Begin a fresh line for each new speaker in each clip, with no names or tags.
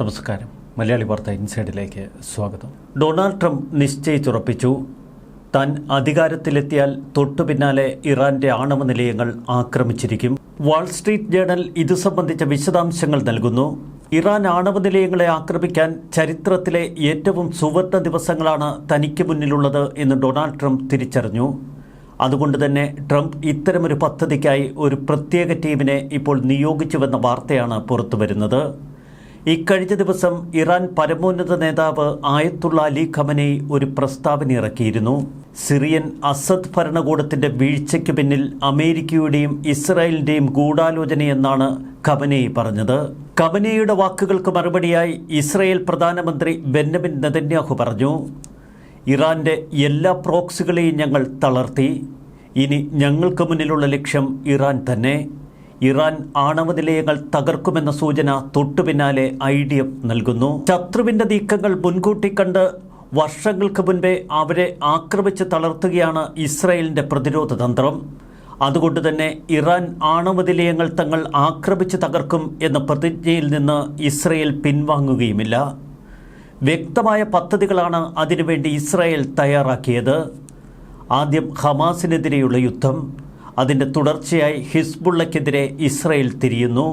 നമസ്കാരം. മലയാളി വാർത്ത ഇൻസൈഡിലേക്ക് സ്വാഗതം. ഡൊണാൾഡ് ട്രംപ് നിശ്ചയിച്ചുറപ്പിച്ചു, താൻ അധികാരത്തിലെത്തിയാൽ തൊട്ടുപിന്നാലെ ഇറാന്റെ ആണവ നിലയങ്ങൾ ആക്രമിച്ചിരിക്കും. വാൾസ്ട്രീറ്റ് ജേർണൽ ഇതു സംബന്ധിച്ച വിശദാംശങ്ങൾ നൽകുന്നു. ഇറാൻ ആണവ നിലയങ്ങളെ ആക്രമിക്കാൻ ചരിത്രത്തിലെ ഏറ്റവും സുവർണ ദിവസങ്ങളാണ് തനിക്ക് മുന്നിലുള്ളത് എന്ന് ഡൊണാൾഡ് ട്രംപ് തിരിച്ചറിഞ്ഞു. അതുകൊണ്ട് തന്നെ ട്രംപ് ഇത്തരമൊരു പദ്ധതിക്കായി ഒരു പ്രത്യേക ടീമിനെ ഇപ്പോൾ നിയോഗിച്ചുവെന്ന വാർത്തയാണ് പുറത്തുവരുന്നത്. ഇക്കഴിഞ്ഞ ദിവസം ഇറാൻ പരമോന്നത നേതാവ് ആയത്തുള്ള അലി ഖമനേയി ഒരു പ്രസ്താവന ഇറക്കിയിരുന്നു. സിറിയൻ അസദ് ഭരണകൂടത്തിന്റെ വീഴ്ചയ്ക്ക് പിന്നിൽ അമേരിക്കയുടെയും ഇസ്രായേലിന്റെയും ഗൂഢാലോചനയെന്നാണ് ഖമനേയി പറഞ്ഞത്. ഖമനേയിയുടെ വാക്കുകൾക്ക് മറുപടിയായി ഇസ്രായേൽ പ്രധാനമന്ത്രി ബെന്യമിൻ നെതന്യാഹു പറഞ്ഞു, ഇറാന്റെ എല്ലാ പ്രോക്സികളെയും ഞങ്ങൾ തളർത്തി. ഇനി ഞങ്ങൾക്ക് മുന്നിലുള്ള ലക്ഷ്യം ഇറാൻ തന്നെ. ഇറാൻ ആണവ നിലയങ്ങൾ തകർക്കുമെന്ന സൂചന തൊട്ടുപിന്നാലെ IDF നൽകുന്നു. ശത്രുവിന്റെ നീക്കങ്ങൾ മുൻകൂട്ടി കണ്ട് വർഷങ്ങൾക്ക് മുൻപേ അവരെ ആക്രമിച്ച് തളർത്തുകയാണ് ഇസ്രായേലിന്റെ പ്രതിരോധ തന്ത്രം. അതുകൊണ്ട് തന്നെ ഇറാൻ ആണവ നിലയങ്ങൾ തങ്ങൾ ആക്രമിച്ച് തകർക്കും എന്ന പ്രതിജ്ഞയിൽ നിന്ന് ഇസ്രായേൽ പിൻവാങ്ങുകയുമില്ല. വ്യക്തമായ പദ്ധതികളാണ് അതിനുവേണ്ടി ഇസ്രായേൽ തയ്യാറാക്കിയത്. ആദ്യം ഹമാസിനെതിരെയുള്ള യുദ്ധം, അതിൻ്റെ തുടർച്ചയായി ഹിസ്ബുള്ളയ്ക്കെതിരെ ഇസ്രായേൽ തിരിയുന്നു.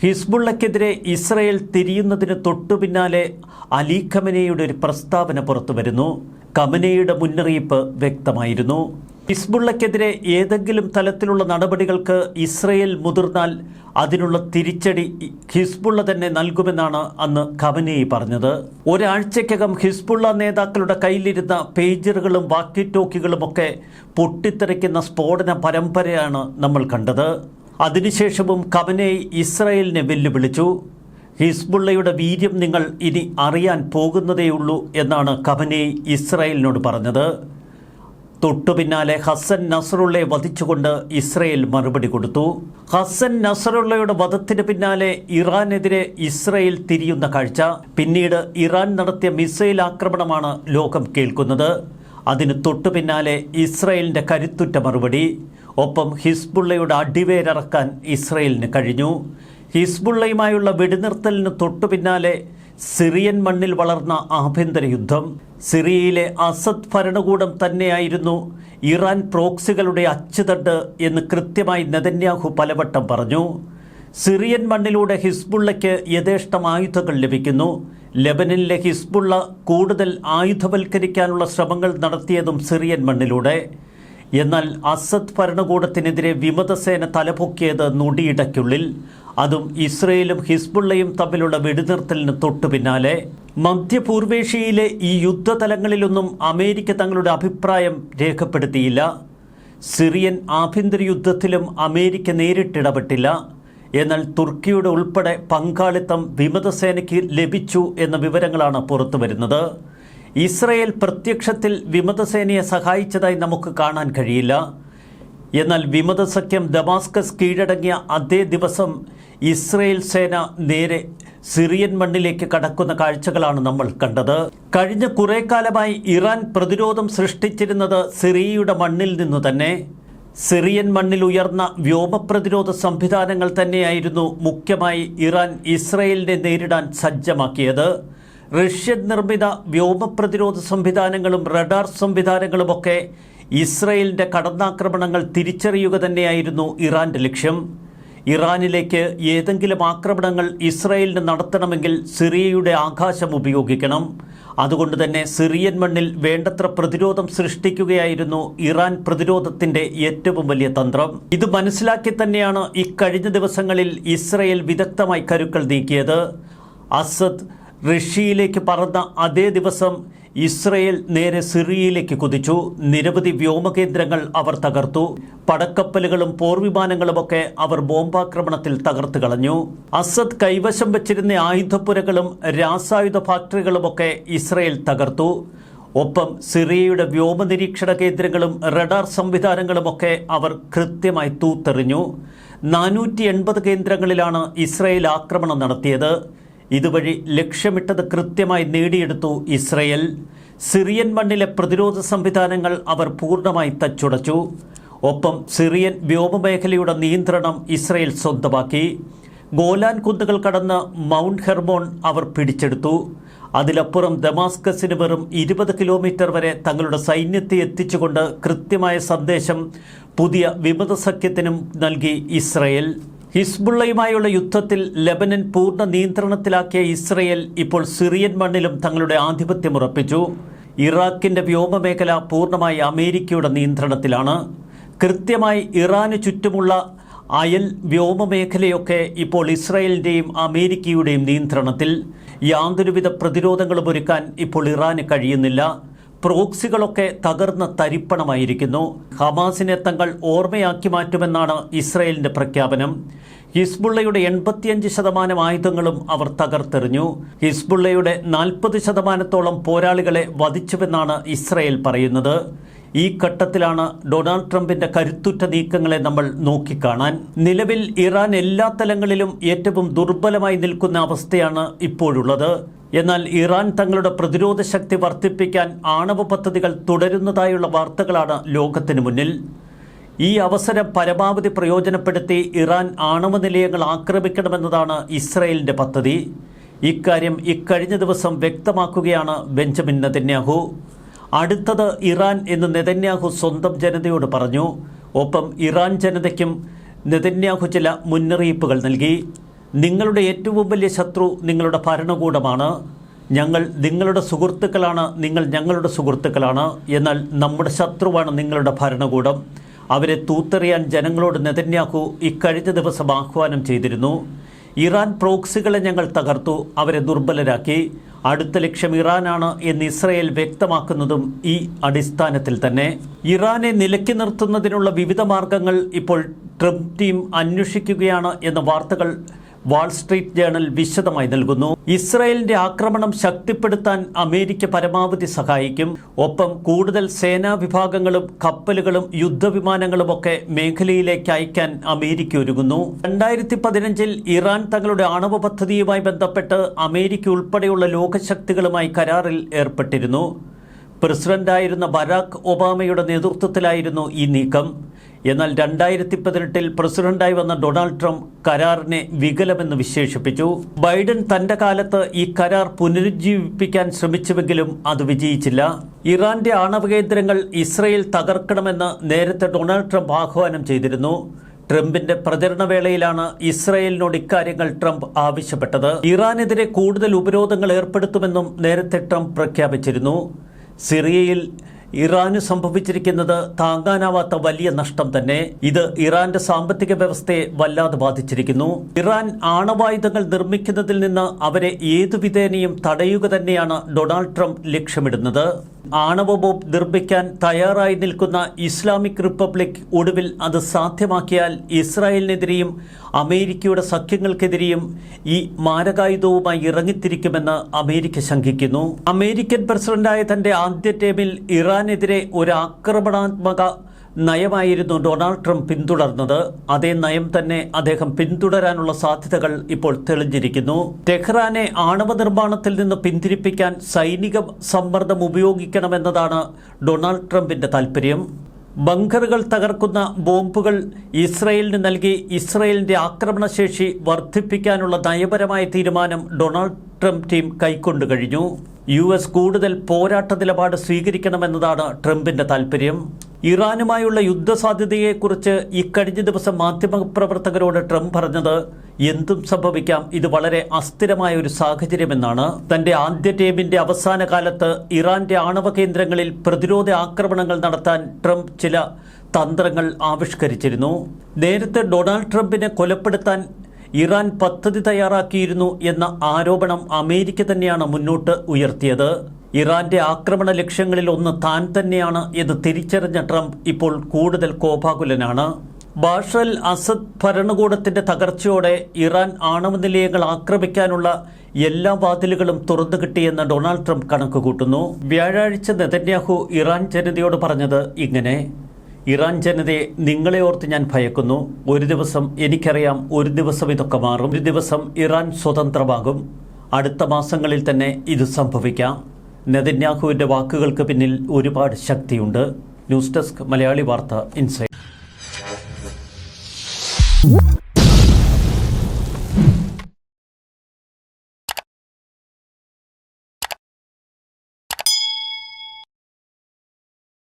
ഹിസ്ബുള്ളയ്ക്കെതിരെ ഇസ്രായേൽ തിരിയുന്നതിന് തൊട്ടുപിന്നാലെ അലി ഖമനേയിയുടെ ഒരു പ്രസ്താവന പുറത്തു വരുന്നു. ഖമനേയിയുടെ മുന്നറിയിപ്പ് വ്യക്തമായിരുന്നു. ഹിസ്ബുള്ളയ്ക്കെതിരെ ഏതെങ്കിലും തലത്തിലുള്ള നടപടികൾക്ക് ഇസ്രായേൽ മുതിർന്നാൽ അതിനുള്ള തിരിച്ചടി ഹിസ്ബുള്ള തന്നെ നൽകുമെന്നാണ് അന്ന് ഖമനേയി പറഞ്ഞത്. ഒരാഴ്ചയ്ക്കകം ഹിസ്ബുള്ള നേതാക്കളുടെ കയ്യിലിരുന്ന പേജറുകളും വാക്കി ടോക്കികളുമൊക്കെ പൊട്ടിത്തെറിക്കുന്ന സ്ഫോടന പരമ്പരയാണ് നമ്മൾ കണ്ടത്. അതിനുശേഷവും ഖമനേയി ഇസ്രായേലിനെ വെല്ലുവിളിച്ചു. ഹിസ്ബുള്ളയുടെ വീര്യം നിങ്ങൾ ഇനി അറിയാൻ പോകുന്നതേയുള്ളൂ എന്നാണ് ഖമനേയി ഇസ്രായേലിനോട് പറഞ്ഞത്. തൊട്ടുപിന്നാലെ ഹസൻ നസറുള്ളയെ വധിച്ചുകൊണ്ട് ഇസ്രായേൽ മറുപടി കൊടുത്തു. ഹസൻ നസറുള്ളയുടെ വധത്തിന് പിന്നാലെ ഇറാനെതിരെ ഇസ്രായേൽ തിരിയുന്ന കാഴ്ച. പിന്നീട് ഇറാൻ നടത്തിയ മിസൈൽ ആക്രമണമാണ് ലോകം കേൾക്കുന്നത്. അതിന് തൊട്ടുപിന്നാലെ ഇസ്രായേലിന്റെ കരുത്തുറ്റ മറുപടി. ഒപ്പം ഹിസ്ബുള്ളയുടെ അടിവേരറക്കാൻ ഇസ്രായേലിന് കഴിഞ്ഞു. ഹിസ്ബുള്ളയുമായുള്ള വെടിനിർത്തലിന് തൊട്ടുപിന്നാലെ സിറിയൻ മണ്ണിൽ വളർന്ന ആഭ്യന്തര യുദ്ധം. സിറിയയിലെ അസദ് ഭരണകൂടം തന്നെയായിരുന്നു ഇറാൻ പ്രോക്സികളുടെ അച്ചുതണ്ട് എന്ന് കൃത്യമായി നെതന്യാഹു പലവട്ടം പറഞ്ഞു. സിറിയൻ മണ്ണിലൂടെ ഹിസ്ബുള്ളയ്ക്ക് യഥേഷ്ടം ആയുധങ്ങൾ ലഭിക്കുന്നു. ലെബനനിലെ ഹിസ്ബുള്ള കൂടുതൽ ആയുധവൽക്കരിക്കാനുള്ള ശ്രമങ്ങൾ നടത്തിയതും സിറിയൻ മണ്ണിലൂടെ. എന്നാൽ അസദ് ഭരണകൂടത്തിനെതിരെ വിമതസേന തലപൊക്കിയത് നൊടിയിടയ്ക്കുള്ളിൽ. അതും ഇസ്രയേലും ഹിസ്ബുള്ളയും തമ്മിലുള്ള വെടിനിർത്തലിന് തൊട്ടുപിന്നാലെ. മധ്യപൂർവേഷ്യയിലെ ഈ യുദ്ധതലങ്ങളിലൊന്നും അമേരിക്ക തങ്ങളുടെ അഭിപ്രായം രേഖപ്പെടുത്തിയില്ല. സിറിയൻ ആഭ്യന്തര യുദ്ധത്തിലും അമേരിക്ക നേരിട്ടിടപെട്ടില്ല. എന്നാൽ തുർക്കിയുടെ ഉൾപ്പെടെ പങ്കാളിത്തം വിമതസേനയ്ക്ക് ലഭിച്ചു എന്ന വിവരങ്ങളാണ് പുറത്തുവരുന്നത്. ഇസ്രയേൽ പ്രത്യക്ഷത്തിൽ വിമതസേനയെ സഹായിച്ചതായി നമുക്ക് കാണാൻ കഴിയില്ല. എന്നാൽ വിമത സഖ്യം ദമാസ്കസ് കീഴടങ്ങിയ അതേ ദിവസം ഇസ്രയേൽ സേന നേരെ സിറിയൻ മണ്ണിലേക്ക് കടക്കുന്ന കാഴ്ചകളാണ് നമ്മൾ കണ്ടത്. കഴിഞ്ഞ കുറെ കാലമായി ഇറാൻ പ്രതിരോധം സൃഷ്ടിച്ചിരുന്നത് സിറിയയുടെ മണ്ണിൽ നിന്നു തന്നെ. സിറിയൻ മണ്ണിൽ ഉയർന്ന വ്യോമപ്രതിരോധ സംവിധാനങ്ങൾ തന്നെയായിരുന്നു മുഖ്യമായി ഇറാൻ ഇസ്രയേലിനെ നേരിടാൻ സജ്ജമാക്കിയത്. റഷ്യൻ നിർമ്മിത വ്യോമപ്രതിരോധ സംവിധാനങ്ങളും റഡാർ സംവിധാനങ്ങളുമൊക്കെ ഇസ്രയേലിൻ്റെ കടന്നാക്രമണങ്ങൾ തിരിച്ചറിയുക തന്നെയായിരുന്നു ഇറാന്റെ ലക്ഷ്യം. ഇറാനിലേക്ക് ഏതെങ്കിലും ആക്രമണങ്ങൾ ഇസ്രയേലിന് നടത്തണമെങ്കിൽ സിറിയയുടെ ആകാശം ഉപയോഗിക്കണം. അതുകൊണ്ട് തന്നെ സിറിയൻ മണ്ണിൽ വേണ്ടത്ര പ്രതിരോധം സൃഷ്ടിക്കുകയായിരുന്നു ഇറാൻ പ്രതിരോധത്തിൻ്റെ ഏറ്റവും വലിയ തന്ത്രം. ഇത് മനസ്സിലാക്കി തന്നെയാണ് ഇക്കഴിഞ്ഞ ദിവസങ്ങളിൽ ഇസ്രയേൽ വിദഗ്ധമായി കരുക്കൾ നീക്കിയത്. അസദ് റഷ്യയിലേക്ക് പറന്ന അതേ ദിവസം ഇസ്രയേൽ നേരെ സിറിയയിലേക്ക് കുതിച്ചു. നിരവധി വ്യോമകേന്ദ്രങ്ങൾ അവർ തകർത്തു. പടക്കപ്പലുകളും പോർവിമാനങ്ങളുമൊക്കെ അവർ ബോംബാക്രമണത്തിൽ തകർത്തു കളഞ്ഞു. അസദ് കൈവശം വച്ചിരുന്ന ആയുധപ്പുരകളും രാസായുധ ഫാക്ടറികളുമൊക്കെ ഇസ്രയേൽ തകർത്തു. ഒപ്പം സിറിയയുടെ വ്യോമ നിരീക്ഷണ കേന്ദ്രങ്ങളും റഡാർ സംവിധാനങ്ങളുമൊക്കെ അവർ കൃത്യമായി തൂത്തെറിഞ്ഞു. 480 കേന്ദ്രങ്ങളിലാണ് ഇസ്രയേൽ ആക്രമണം നടത്തിയത്. ഇതുവഴി ലക്ഷ്യമിട്ടത് കൃത്യമായി നേടിയെടുത്തു ഇസ്രയേൽ. സിറിയൻ മണ്ണിലെ പ്രതിരോധ സംവിധാനങ്ങൾ അവർ പൂർണ്ണമായി തച്ചുടച്ചു. ഒപ്പം സിറിയൻ വ്യോമമേഖലയുടെ നിയന്ത്രണം ഇസ്രയേൽ സ്വന്തമാക്കി. ഗോലാൻ കുന്നുകൾ കടന്ന് മൗണ്ട് ഹെർമോൺ അവർ പിടിച്ചെടുത്തു. അതിലപ്പുറം ദമാസ്കസിന് വെറും 20 കിലോമീറ്റർ വരെ തങ്ങളുടെ സൈന്യത്തെ എത്തിച്ചുകൊണ്ട് കൃത്യമായ സന്ദേശം പുതിയ വിമത സഖ്യത്തിനും നൽകി ഇസ്രയേൽ. ഹിസ്ബുള്ളയുമായുള്ള യുദ്ധത്തിൽ ലെബനൻ പൂർണ്ണ നിയന്ത്രണത്തിലാക്കിയ ഇസ്രയേൽ ഇപ്പോൾ സിറിയൻ മണ്ണിലും തങ്ങളുടെ ആധിപത്യം ഉറപ്പിച്ചു. ഇറാഖിൻ്റെ വ്യോമമേഖല പൂർണ്ണമായി അമേരിക്കയുടെ നിയന്ത്രണത്തിലാണ്. കൃത്യമായി ഇറാന് ചുറ്റുമുള്ള അയൽ വ്യോമമേഖലയൊക്കെ ഇപ്പോൾ ഇസ്രായേലിൻ്റെയും അമേരിക്കയുടെയും നിയന്ത്രണത്തിൽ. യാതൊരുവിധ പ്രതിരോധങ്ങളും ഒരുക്കാൻ ഇപ്പോൾ ഇറാന് കഴിയുന്നില്ല. പ്രോക്സികളൊക്കെ തകർന്ന തരിപ്പണമായിരിക്കുന്നു. ഹമാസിനെ തങ്ങൾ ഓർമ്മയാക്കി മാറ്റുമെന്നാണ് ഇസ്രായേലിൻ്റെ പ്രഖ്യാപനം. ഹിസ്ബുള്ളയുടെ 85% ആയുധങ്ങളും അവർ തകർത്തെറിഞ്ഞു. ഹിസ്ബുള്ളയുടെ 40% പോരാളികളെ വധിച്ചുവെന്നാണ് ഇസ്രായേൽ പറയുന്നത്. ഈ ഘട്ടത്തിലാണ് ഡൊണാൾഡ് ട്രംപിന്റെ കരുത്തുറ്റ നീക്കങ്ങളെ നമ്മൾ നോക്കിക്കാണാൻ. നിലവിൽ ഇറാൻ എല്ലാ തലങ്ങളിലും ഏറ്റവും ദുർബലമായി നിൽക്കുന്ന അവസ്ഥയാണ് ഇപ്പോഴുള്ളത്. എന്നാൽ ഇറാൻ തങ്ങളുടെ പ്രതിരോധ ശക്തി വർദ്ധിപ്പിക്കാൻ ആണവ പദ്ധതികൾ തുടരുന്നതായുള്ള വാർത്തകളാണ് ലോകത്തിന് മുന്നിൽ. ഈ അവസരം പരമാവധി പ്രയോജനപ്പെടുത്തി ഇറാൻ ആണവ നിലയങ്ങൾ ആക്രമിക്കണമെന്നതാണ് ഇസ്രായേലിന്റെ പദ്ധതി. ഇക്കാര്യം ഇക്കഴിഞ്ഞ ദിവസം വ്യക്തമാക്കുകയാണ് ബെഞ്ചമിൻ നെതന്യാഹു. അടുത്തത് ഇറാൻ എന്ന് നെതന്യാഹു സ്വന്തം ജനതയോട് പറഞ്ഞു. ഒപ്പം ഇറാൻ ജനതയ്ക്കും നെതന്യാഹു ചില മുന്നറിയിപ്പുകൾ നൽകി. നിങ്ങളുടെ ഏറ്റവും വലിയ ശത്രു നിങ്ങളുടെ ഭരണകൂടമാണ്. ഞങ്ങൾ നിങ്ങളുടെ സുഹൃത്തുക്കളാണ്, നിങ്ങൾ ഞങ്ങളുടെ സുഹൃത്തുക്കളാണ്. എന്നാൽ നമ്മുടെ ശത്രുവാണ് നിങ്ങളുടെ ഭരണകൂടം. അവരെ തൂത്തെറിയാൻ ജനങ്ങളോട് നെതന്യാഹു ഇക്കഴിഞ്ഞ ദിവസം ആഹ്വാനം ചെയ്തിരുന്നു. ഇറാൻ പ്രോക്സികളെ ഞങ്ങൾ തകർത്തു, അവരെ ദുർബലരാക്കി. അടുത്ത ലക്ഷ്യം ഇറാനാണ് എന്ന് ഇസ്രയേൽ വ്യക്തമാക്കുന്നതും ഈ അടിസ്ഥാനത്തിൽ തന്നെ. ഇറാനെ നിലയ്ക്ക് നിർത്തുന്നതിനുള്ള വിവിധ മാർഗങ്ങൾ ഇപ്പോൾ ട്രംപ് ടീം അന്വേഷിക്കുകയാണ് എന്ന വാർത്തകൾ വാൾസ്ട്രീറ്റ് ജേണൽ വിശദമായി നൽകുന്നു. ഇസ്രായേലിന്റെ ആക്രമണം ശക്തിപ്പെടുത്താൻ അമേരിക്ക പരമാവധി സഹായിക്കും. ഒപ്പം കൂടുതൽ സേനാ വിഭാഗങ്ങളും കപ്പലുകളും യുദ്ധവിമാനങ്ങളുമൊക്കെ മേഖലയിലേക്ക് അയക്കാൻ അമേരിക്ക ഒരുങ്ങുന്നു. 2015 ഇറാൻ തങ്ങളുടെ ആണവ പദ്ധതിയുമായി ബന്ധപ്പെട്ട് അമേരിക്ക ഉൾപ്പെടെയുള്ള ലോകശക്തികളുമായി കരാറിൽ ഏർപ്പെട്ടിരുന്നു. പ്രസിഡന്റായിരുന്ന ബരാക് ഒബാമയുടെ നേതൃത്വത്തിലായിരുന്നു ഈ നീക്കം. എന്നാൽ 2018 പ്രസിഡന്റായി വന്ന ഡൊണാൾഡ് ട്രംപ് കരാറിനെ വികലമെന്ന് വിശേഷിപ്പിച്ചു. ബൈഡൻ തന്റെ കാലത്ത് ഈ കരാർ പുനരുജ്ജീവിപ്പിക്കാൻ ശ്രമിച്ചുവെങ്കിലും അത് വിജയിച്ചില്ല. ഇറാന്റെ ആണവ കേന്ദ്രങ്ങൾ ഇസ്രയേൽ തകർക്കണമെന്ന് നേരത്തെ ഡൊണാൾഡ് ട്രംപ് ആഹ്വാനം ചെയ്തിരുന്നു. ട്രംപിന്റെ പ്രചരണവേളയിലാണ് ഇസ്രയേലിനോട് ഇക്കാര്യങ്ങൾ ട്രംപ് ആവശ്യപ്പെട്ടത്. ഇറാനെതിരെ കൂടുതൽ ഉപരോധങ്ങൾ ഏർപ്പെടുത്തുമെന്നും നേരത്തെ ട്രംപ് പ്രഖ്യാപിച്ചിരുന്നു. സിറിയയിൽ ഇറാന് സംഭവിച്ചിരിക്കുന്നത് താങ്ങാനാവാത്ത വലിയ നഷ്ടം തന്നെ. ഇത് ഇറാന്റെ സാമ്പത്തിക വ്യവസ്ഥയെ വല്ലാതെ ബാധിച്ചിരിക്കുന്നു. ഇറാൻ ആണവായുധങ്ങൾ നിർമ്മിക്കുന്നതിൽ നിന്ന് അവരെ ഏതു വിധേനയും തടയുക തന്നെയാണ് ഡൊണാൾഡ് ട്രംപ് ലക്ഷ്യമിടുന്നത്. ആണവ ബോംബ് നിർമ്മിക്കാൻ തയ്യാറായി നിൽക്കുന്ന ഇസ്ലാമിക് റിപ്പബ്ലിക് ഒടുവിൽ അത് സാധ്യമാക്കിയാൽ ഇസ്രായേലിനെതിരെയും അമേരിക്കയുടെ സഖ്യങ്ങൾക്കെതിരെയും ഈ മാരകായുധവുമായി ഇറങ്ങിത്തിരിക്കുമെന്ന് അമേരിക്ക ശങ്കിക്കുന്നു. അമേരിക്കൻ പ്രസിഡന്റായ തന്റെ ആദ്യ ടേമിൽ ഇറാനെതിരെ ഒരു ആക്രമണാത്മക നയമായിരുന്നു ഡൊണാൾഡ് ട്രംപ് പിന്തുടർന്നത്. അതേ നയം തന്നെ അദ്ദേഹം പിന്തുടരാനുള്ള സാധ്യതകൾ ഇപ്പോൾ തെളിഞ്ഞിരിക്കുന്നു. ടെഹ്റാനെ ആണവ നിർമ്മാണത്തിൽ നിന്ന് പിന്തിരിപ്പിക്കാൻ സൈനിക സമ്മർദ്ദം ഉപയോഗിക്കണമെന്നതാണ് ഡൊണാൾഡ് ട്രംപിന്റെ താൽപര്യം. ബങ്കറുകൾ തകർക്കുന്ന ബോംബുകൾ ഇസ്രയേലിന് നൽകി ഇസ്രയേലിന്റെ ആക്രമണശേഷി വർദ്ധിപ്പിക്കാനുള്ള നയപരമായ തീരുമാനം ഡൊണാൾഡ് ട്രംപ് ടീം കൈക്കൊണ്ടു കഴിഞ്ഞു. US കൂടുതൽ പോരാട്ട നിലപാട് സ്വീകരിക്കണമെന്നതാണ് ട്രംപിന്റെ താൽപര്യം. ഇറാനുമായുള്ള യുദ്ധസാധ്യതയെക്കുറിച്ച് ഇക്കഴിഞ്ഞ ദിവസം മാധ്യമപ്രവർത്തകരോട് ട്രംപ് പറഞ്ഞത് എന്തും സംഭവിക്കാം, ഇത് വളരെ അസ്ഥിരമായ ഒരു സാഹചര്യമെന്നാണ്. തന്റെ ആദ്യ ടേമിന്റെ അവസാന കാലത്ത് ഇറാന്റെ ആണവ കേന്ദ്രങ്ങളിൽ പ്രതിരോധ ആക്രമണങ്ങൾ നടത്താൻ ട്രംപ് ചില തന്ത്രങ്ങൾ ആവിഷ്കരിച്ചിരുന്നു. നേരത്തെ ഡൊണാൾഡ് ട്രംപിനെ കൊലപ്പെടുത്താൻ ഇറാൻ പദ്ധതി തയ്യാറാക്കിയിരുന്നു എന്ന ആരോപണം അമേരിക്ക തന്നെയാണ് മുന്നോട്ട് ഉയർത്തിയത്. ഇറാന്റെ ആക്രമണ ലക്ഷ്യങ്ങളിൽ ഒന്ന് താൻ തന്നെയാണ് എന്ന് തിരിച്ചറിഞ്ഞ ട്രംപ് ഇപ്പോൾ കൂടുതൽ കോപാകുലനാണ്. ബാഷർ അൽ അസദ് ഭരണകൂടത്തിന്റെ തകർച്ചയോടെ ഇറാൻ ആണവ നിലയങ്ങൾ ആക്രമിക്കാനുള്ള എല്ലാ വാതിലുകളും തുറന്നു കിട്ടിയെന്ന് ഡൊണാൾഡ് ട്രംപ് കണക്കുകൂട്ടുന്നു. വ്യാഴാഴ്ച നെതന്യാഹു ഇറാൻ ജനതയോട് പറഞ്ഞത് ഇങ്ങനെ: ഇറാൻ ജനതയെ, നിങ്ങളെ ഓർത്ത് ഞാൻ ഭയക്കുന്നു. ഒരു ദിവസം എനിക്കറിയാം, ഒരു ദിവസം ഇതൊക്കെ മാറും. ഒരു ദിവസം ഇറാൻ സ്വതന്ത്രമാകും. അടുത്ത മാസങ്ങളിൽ തന്നെ ഇത് സംഭവിക്കാം. നെതന്യാഹുവിൻ്റെ വാക്കുകൾക്ക് പിന്നിൽ ഒരുപാട് ശക്തിയുണ്ട്. ന്യൂസ് ഡെസ്ക് മലയാളി വാർത്ത ഇൻസൈഡ്.